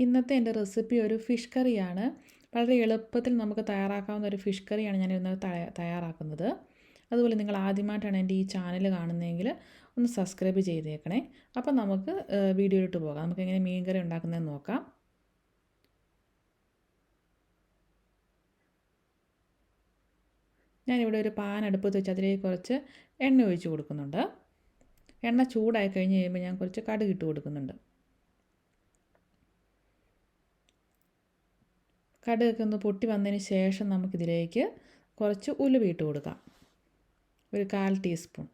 ഇന്നത്തെ എൻ്റെ റെസിപ്പി ഒരു ഫിഷ് കറിയാണ്. വളരെ എളുപ്പത്തിൽ നമുക്ക് തയ്യാറാക്കാവുന്ന ഒരു ഫിഷ് കറിയാണ് ഞാൻ ഇന്ന് തയ്യാറാക്കുന്നത്. അതുപോലെ നിങ്ങൾ ആദ്യമായിട്ടാണ് എൻ്റെ ഈ ചാനൽ കാണുന്നതെങ്കിൽ ഒന്ന് സബ്സ്ക്രൈബ് ചെയ്തേക്കണേ. അപ്പം നമുക്ക് വീഡിയോയിലോട്ട് പോകാം. നമുക്കെങ്ങനെ മീൻ കറി ഉണ്ടാക്കുന്നതെന്ന് നോക്കാം. ഞാനിവിടെ ഒരു പാൻ അടുപ്പത്ത് വെച്ച് അതിലേക്ക് കുറച്ച് എണ്ണ ഒഴിച്ച് കൊടുക്കുന്നുണ്ട്. എണ്ണ ചൂടായി കഴിഞ്ഞ് കഴിയുമ്പോൾ ഞാൻ കുറച്ച് കടുക് ഇട്ട് കൊടുക്കുന്നുണ്ട്. കടുകൊക്കെ ഒന്ന് പൊട്ടി വന്നതിന് ശേഷം നമുക്കിതിലേക്ക് കുറച്ച് ഉലുവ ഇട്ട് കൊടുക്കാം, ഒരു 1/4 ടീസ്പൂൺ.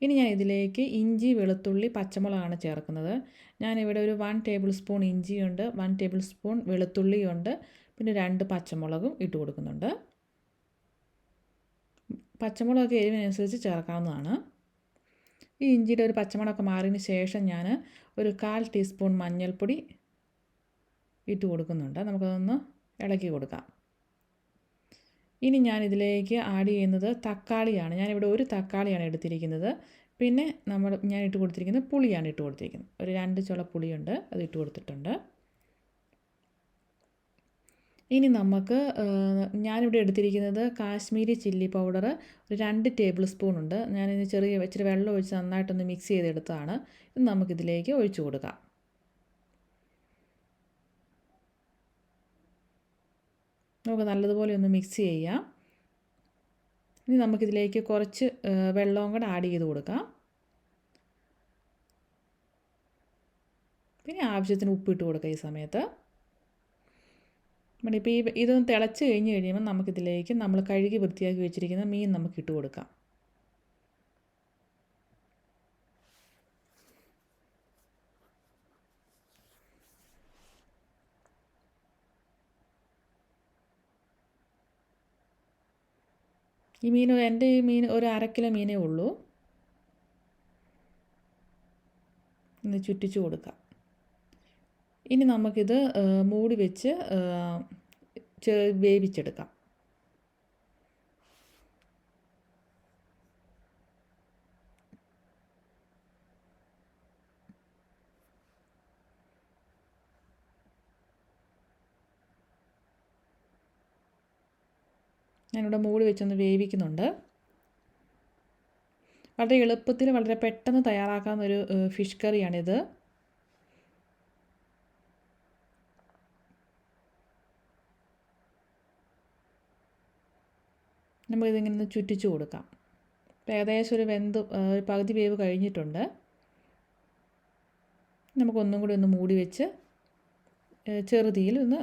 ഇനി ഞാൻ ഇതിലേക്ക് ഇഞ്ചി, വെളുത്തുള്ളി, പച്ചമുളകാണ് ചേർക്കുന്നത്. ഞാനിവിടെ ഒരു 1 ടേബിൾ സ്പൂൺ ഇഞ്ചിയുണ്ട്, 1 ടേബിൾ സ്പൂൺ വെളുത്തുള്ളിയുണ്ട്, പിന്നെ 2 പച്ചമുളകും ഇട്ട് കൊടുക്കുന്നുണ്ട്. പച്ചമുളകൊക്കെ എരിവിനനുസരിച്ച് ചേർക്കാവുന്നതാണ്. ഈ ഇഞ്ചിയുടെ ഒരു പച്ചമുളകൊക്കെ മാറിയതിന് ശേഷം ഞാൻ ഒരു 1/4 ടീസ്പൂൺ മഞ്ഞൾപ്പൊടി ഇട്ട് കൊടുക്കുന്നുണ്ട്. നമുക്കതൊന്ന് ഇളക്കി കൊടുക്കാം. ഇനി ഞാനിതിലേക്ക് ആഡ് ചെയ്യുന്നത് തക്കാളിയാണ്. ഞാനിവിടെ ഒരു തക്കാളിയാണ് എടുത്തിരിക്കുന്നത്. പിന്നെ ഞാൻ ഇട്ട് കൊടുത്തിരിക്കുന്നത് പുളിയാണ് ഇട്ട് കൊടുത്തിരിക്കുന്നത്. ഒരു 2 ചുള പുളിയുണ്ട്, അത് ഇട്ട് കൊടുത്തിട്ടുണ്ട്. ഇനി നമുക്ക് ഞാനിവിടെ എടുത്തിരിക്കുന്നത് കാശ്മീരി ചില്ലി പൗഡർ ഒരു 2 ടേബിൾ സ്പൂൺ ഉണ്ട്. ഞാനിത് ഇച്ചിരി വെള്ളം ഒഴിച്ച് നന്നായിട്ടൊന്ന് മിക്സ് ചെയ്തെടുത്തതാണ്. ഇത് നമുക്കിതിലേക്ക് ഒഴിച്ചു കൊടുക്കാം. നമുക്ക് നല്ലതുപോലെ ഒന്ന് മിക്സ് ചെയ്യാം. ഇനി നമുക്കിതിലേക്ക് കുറച്ച് വെള്ളവും കൂടെ ആഡ് ചെയ്ത് കൊടുക്കാം. പിന്നെ ആവശ്യത്തിന് ഉപ്പിട്ട് കൊടുക്കുക. ഈ സമയത്ത് ഇപ്പോൾ ഇതൊന്ന് തിളച്ച് കഴിയുമ്പോൾ നമുക്കിതിലേക്ക് നമ്മൾ കഴുകി വൃത്തിയാക്കി വെച്ചിരിക്കുന്ന മീൻ നമുക്കിട്ട് കൊടുക്കാം. എൻ്റെ ഈ മീൻ ഒരു 1/2 കിലോ മീനേ ഉള്ളൂ. ഒന്ന് ചുറ്റിച്ച് കൊടുക്കാം. ഇനി നമുക്കിത് മൂടി വെച്ച് വേവിച്ചെടുക്കാം. ഞാനിവിടെ മൂടി വെച്ചൊന്ന് വേവിക്കുന്നുണ്ട്. വളരെ എളുപ്പത്തിൽ വളരെ പെട്ടെന്ന് തയ്യാറാക്കാവുന്ന ഒരു ഫിഷ് കറിയാണിത്. നമുക്കിതിങ്ങനെ ഒന്ന് ചുറ്റിച്ച് കൊടുക്കാം. ഏകദേശം ഒരു പകുതി വേവ് കഴിഞ്ഞിട്ടുണ്ട്. നമുക്കൊന്നും കൂടി ഒന്ന് മൂടി വെച്ച് ചെറുതീയിൽ ഒന്ന്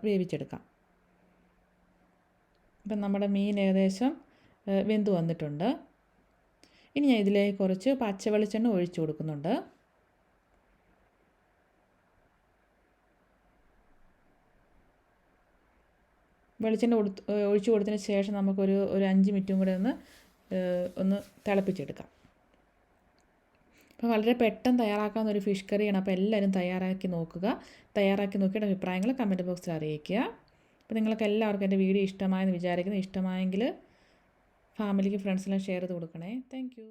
വേവിച്ചെടുക്കാം. ഇപ്പം നമ്മുടെ മീൻ ഏകദേശം വെന്ത് വന്നിട്ടുണ്ട്. ഇനി ഞാൻ ഇതിലേക്ക് കുറച്ച് പച്ച വെളിച്ചെണ്ണ ഒഴിച്ചു കൊടുക്കുന്നുണ്ട്. വെളിച്ചെണ്ണ ഒഴിച്ചു കൊടുത്തതിന് ശേഷം നമുക്കൊരു 5 മിനിറ്റും കൂടെ ഒന്ന് തിളപ്പിച്ചെടുക്കാം. അപ്പോൾ വളരെ പെട്ടെന്ന് തയ്യാറാക്കാവുന്ന ഒരു ഫിഷ് കറിയാണ്. അപ്പോൾ എല്ലാവരും തയ്യാറാക്കി നോക്കിയിട്ട് അഭിപ്രായങ്ങൾ കമൻറ്റ് ബോക്സിൽ അറിയിക്കുക. അപ്പോൾ നിങ്ങൾക്ക് എല്ലാവർക്കും എൻ്റെ വീഡിയോ ഇഷ്ടമായെന്ന് വിചാരിക്കുന്നു. ഇഷ്ടമായെങ്കിൽ ഫാമിലിക്ക്, ഫ്രണ്ട്സിനും ഷെയർ ചെയ്ത് കൊടുക്കണേ. താങ്ക്